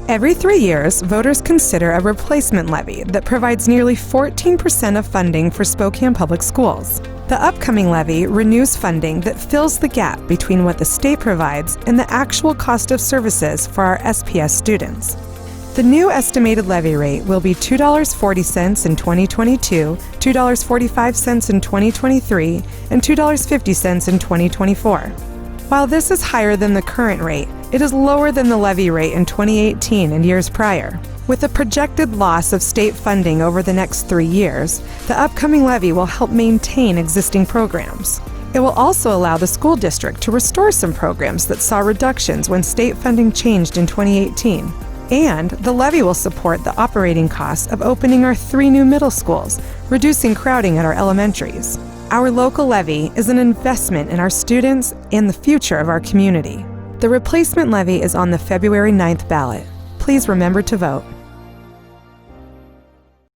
Every 3 years, voters consider a replacement levy that provides nearly 14% of funding for Spokane Public Schools. The upcoming levy renews funding that fills the gap between what the state provides and the actual cost of services for our SPS students. The new estimated levy rate will be $2.40 in 2022, $2.45 in 2023, and $2.50 in 2024. While this is higher than the current rate, it is lower than the levy rate in 2018 and years prior. With a projected loss of state funding over the next 3 years, the upcoming levy will help maintain existing programs. It will also allow the school district to restore some programs that saw reductions when state funding changed in 2018. And the levy will support the operating costs of opening our 3 new middle schools, reducing crowding at our elementaries. Our local levy is an investment in our students and the future of our community. The replacement levy is on the February 9th ballot. Please remember to vote.